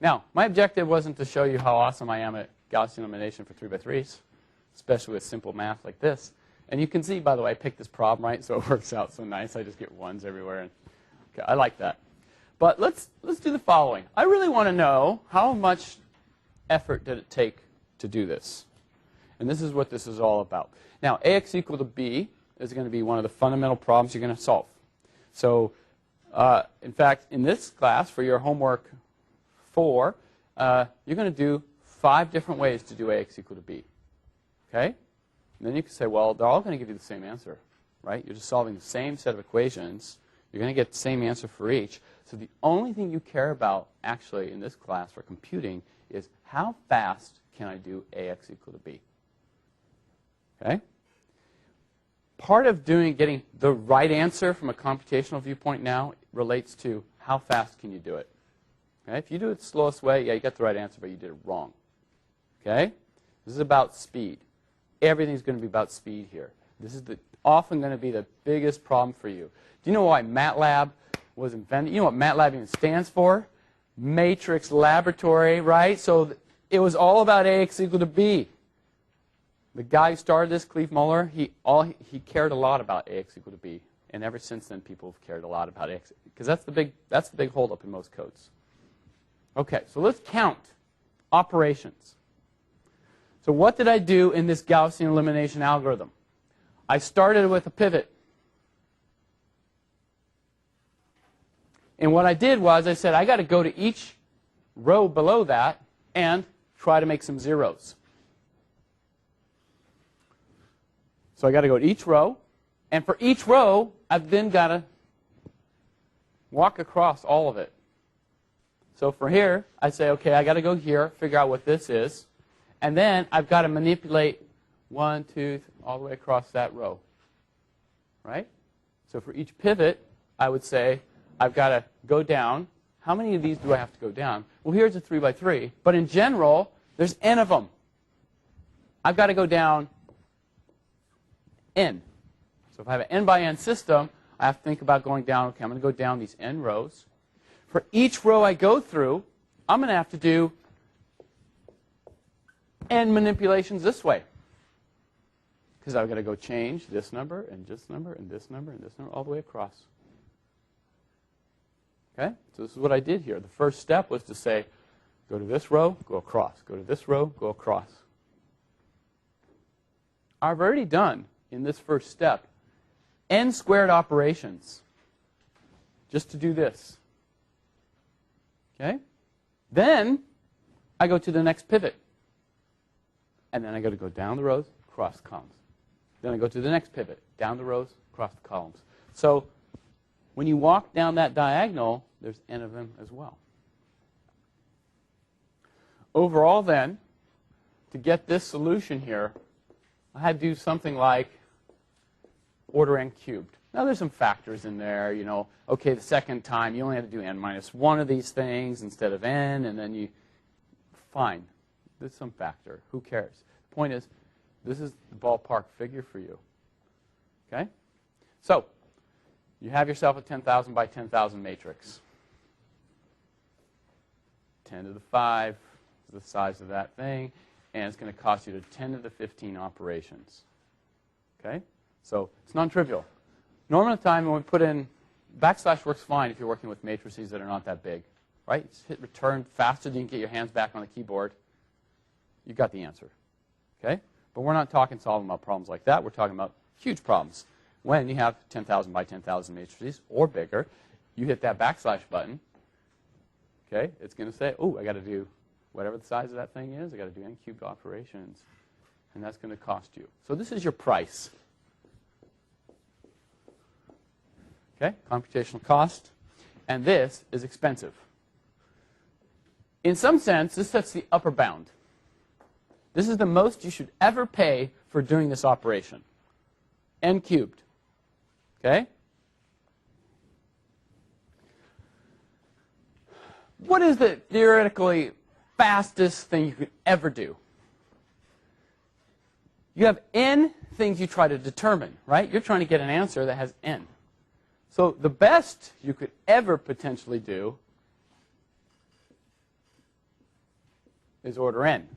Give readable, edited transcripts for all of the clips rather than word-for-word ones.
Now, my objective wasn't to show you how awesome I am at Gaussian elimination for 3x3s, especially with simple math like this. And you can see, by the way, I picked this problem right, so it works out so nice. I just get ones everywhere. And, okay, I like that. But let's do the following. I really want to know how much effort did it take to do this. And this is what this is all about. Now, ax equal to b is going to be one of the fundamental problems you're going to solve. So, in fact, in this class, for your homework 4, you're going to do 5 different ways to do ax equal to b. Okay? And then you can say, well, they're all going to give you the same answer, right? You're just solving the same set of equations. You're going to get the same answer for each. So the only thing you care about, actually, in this class for computing is how fast can I do ax equal to b. Okay? Part of getting the right answer from a computational viewpoint now relates to how fast can you do it. Okay? If you do it the slowest way, yeah, you got the right answer, but you did it wrong. Okay? This is about speed. Everything's going to be about speed here. This is often going to be the biggest problem for you. Do you know why MATLAB was invented? You know what MATLAB even stands for? Matrix Laboratory, right? So it was all about ax equal to b. The guy who started this, Cleve Muller, he cared a lot about ax equal to b. And ever since then, people have cared a lot about ax, because that's the big holdup in most codes. Okay, so let's count operations. So what did I do in this Gaussian elimination algorithm? I started with a pivot. And what I did was I said, I got to go to each row below that and try to make some zeros. So I got to go to each row. And for each row, I've then got to walk across all of it. So for here, I say, okay, I got to go here, figure out what this is. And then I've got to manipulate 1, 2, all the way across that row. Right? So for each pivot, I would say, I've got to go down. How many of these do I have to go down? Well, here's a 3 by 3. But in general, there's n of them. I've got to go down n. So if I have an n by n system, I have to think about going down. Okay, I'm going to go down these n rows. For each row I go through, I'm going to have to do n manipulations this way. Because I've got to go change this number, and this number, and this number, and this number, all the way across. Okay? So this is what I did here. The first step was to say, go to this row, go across. Go to this row, go across. I've already done, in this first step, n squared operations just to do this. Okay? Then I go to the next pivot. And then I got to go down the rows, across the columns. Then I go to the next pivot, down the rows, across the columns. So when you walk down that diagonal, there's n of them as well. Overall, then, to get this solution here, I had to do something like order n cubed. Now, there's some factors in there. You know, okay, the second time, you only have to do n minus 1 of these things instead of n, and then you, fine. There's some factor. Who cares? The point is, this is the ballpark figure for you. Okay? So, you have yourself a 10,000 by 10,000 matrix. 10 to the 5 is the size of that thing, and it's going to cost you to 10 to the 15 operations. Okay? So, it's non-trivial. Normal time when we put in, backslash works fine if you're working with matrices that are not that big. Right? Just hit return faster than you can get your hands back on the keyboard. You got the answer. Okay? But we're not solving about problems like that. We're talking about huge problems. When you have 10,000 by 10,000 matrices or bigger, you hit that backslash button. Okay? It's going to say, oh, I got to do whatever the size of that thing is. I got to do n cubed operations. And that's going to cost you. So this is your price. Okay? Computational cost. And this is expensive. In some sense, this sets the upper bound. This is the most you should ever pay for doing this operation. N cubed. Okay? What is the theoretically fastest thing you could ever do? You have n things you try to determine, right? You're trying to get an answer that has n. So the best you could ever potentially do is order n.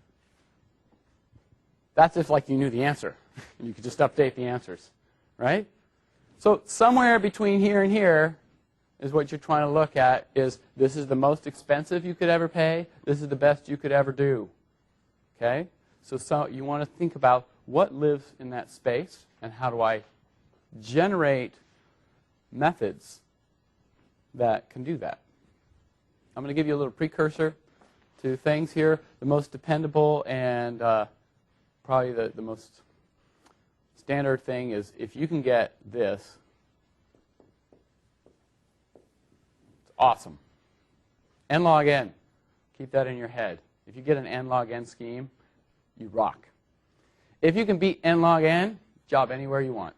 That's if like you knew the answer. You could just update the answers, right? So somewhere between here and here is what you're trying to look at is this is the most expensive you could ever pay. This is the best you could ever do. Okay? So you want to think about what lives in that space and how do I generate methods that can do that. I'm going to give you a little precursor to things here. The most dependable and probably the most standard thing is if you can get this, it's awesome. N log n. Keep that in your head. If you get an n log n scheme, you rock. If you can beat n log n, job anywhere you want.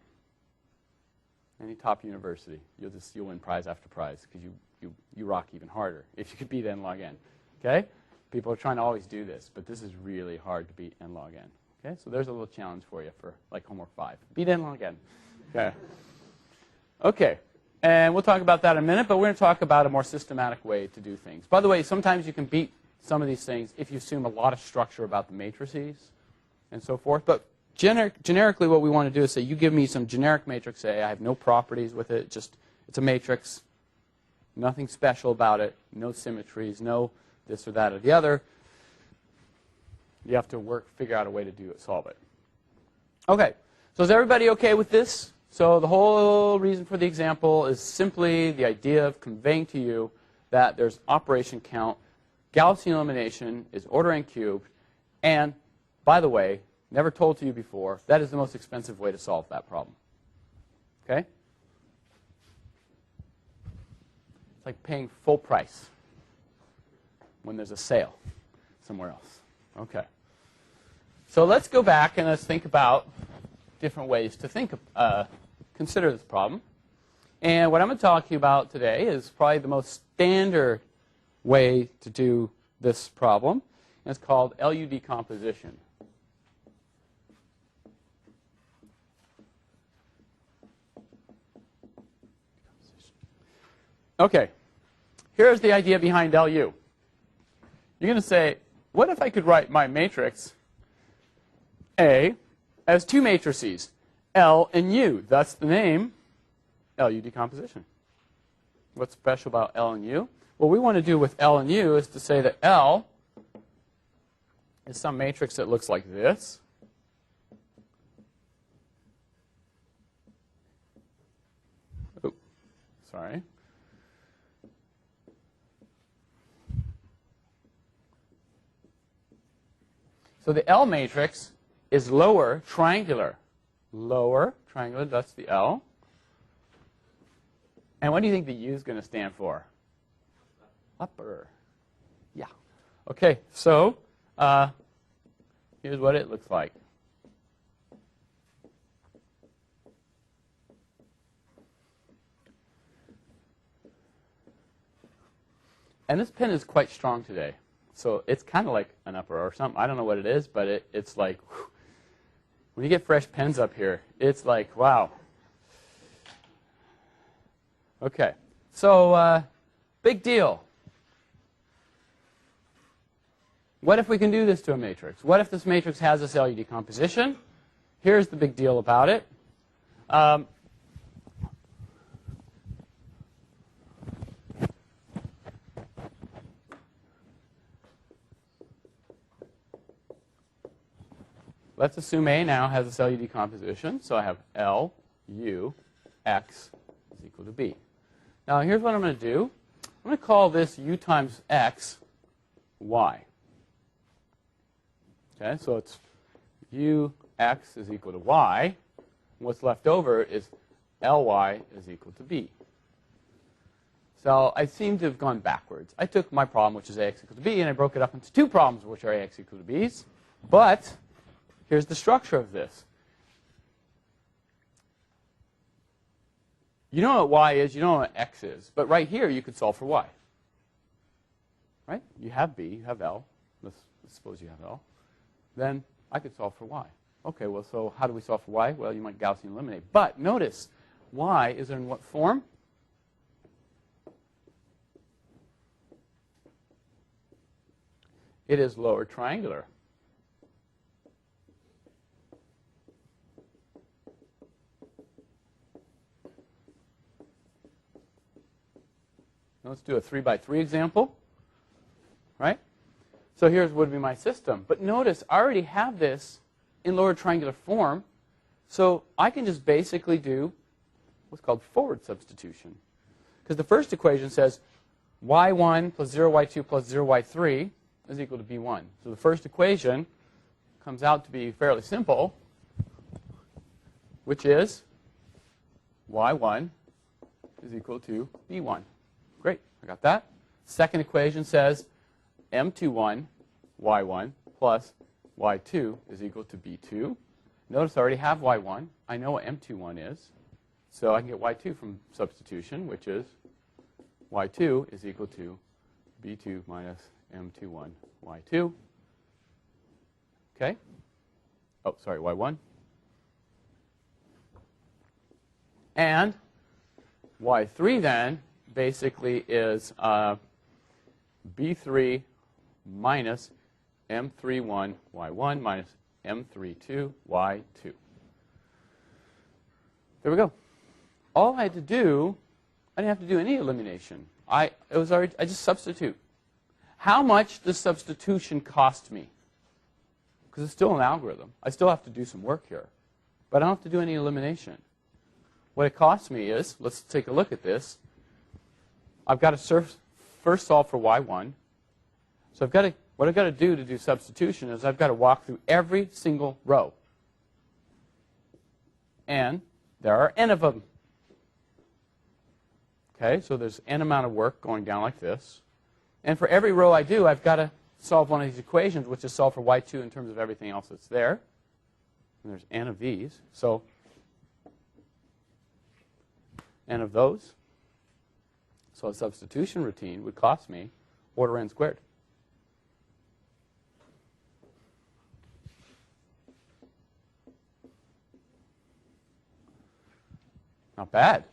Any top you'll win prize after prize because you rock even harder if you could beat n log n. Okay? People are trying to always do this, but this is really hard to beat n log n. Okay? So there's a little challenge for you for like homework 5. Beat n log n. Okay. Okay. And we'll talk about that in a minute, but we're going to talk about a more systematic way to do things. By the way, sometimes you can beat some of these things if you assume a lot of structure about the matrices and so forth. But generically, what we want to do is say, you give me some generic matrix A. I have no properties with it. Just it's a matrix. Nothing special about it. No symmetries. No this or that or the other. You have to figure out a way to solve it. Okay. So is everybody okay with this? So the whole reason for the example is simply the idea of conveying to you that there's operation count. Gaussian elimination is order n cubed. And, by the way, never told to you before, that is the most expensive way to solve that problem. Okay? It's like paying full price when there's a sale somewhere else. Okay. So let's go back and let's think about different ways to consider this problem. And what I'm going to talk to you about today is probably the most standard way to do this problem. And it's called LU Decomposition. Okay, here's the idea behind LU. You're going to say, what if I could write my matrix A as two matrices, L and U? That's the name, LU decomposition. What's special about L and U? What we want to do with L and U is to say that L is some matrix that looks like this. Oh, sorry. So the L matrix is lower triangular. Lower triangular, that's the L. And what do you think the U is going to stand for? Upper. Yeah. Okay, so here's what it looks like. And this pen is quite strong today. So it's kind of like an upper or something. I don't know what it is, but it's like, whew. When you get fresh pens up here, it's like, wow. Okay, so big deal. What if we can do this to a matrix? What if this matrix has this LU decomposition? Here's the big deal about it. Let's assume A now has this LU decomposition. So I have L, U, X is equal to B. Now here's what I'm going to do. I'm going to call this U times X Y. Okay, so it's Ux is equal to Y. And what's left over is Ly is equal to B. So I seem to have gone backwards. I took my problem, which is Ax equal to B, and I broke it up into two problems, which are Ax equal to B's. But here's the structure of this. You know what Y is, you know what X is. But right here, you could solve for Y. Right? You have B, you have L. Let's suppose you have L. Then I could solve for Y. Okay, well, so how do we solve for Y? Well, you might Gaussian eliminate. But notice, Y is in what form? It is lower triangular. Let's do a 3 by 3 example, right? So here's would be my system. But notice, I already have this in lower triangular form, so I can just basically do what's called forward substitution. Because the first equation says y1 plus 0y2 plus 0y3 is equal to b1. So the first equation comes out to be fairly simple, which is y1 is equal to b1. Great, I got that. Second equation says m21 y1 plus y2 is equal to b2. Notice I already have y1. I know what m21 is. So I can get y2 from substitution, which is y2 is equal to b2 minus m21 y2. Okay? Oh, sorry, y1. And y3 then basically is b3 minus m31 y1 minus m32 y2. There we go. All I had to do, I didn't have to do any elimination. I just substitute. How much does substitution cost me? Because it's still an algorithm. I still have to do some work here. But I don't have to do any elimination. What it costs me is, let's take a look at this. I've got to first solve for y1. So what I've got to do substitution is I've got to walk through every single row. And there are n of them. Okay, so there's n amount of work going down like this. And for every row I do, I've got to solve one of these equations, which is solve for y2 in terms of everything else that's there. And there's n of these. So n of those. So a substitution routine would cost me order n squared. Not bad.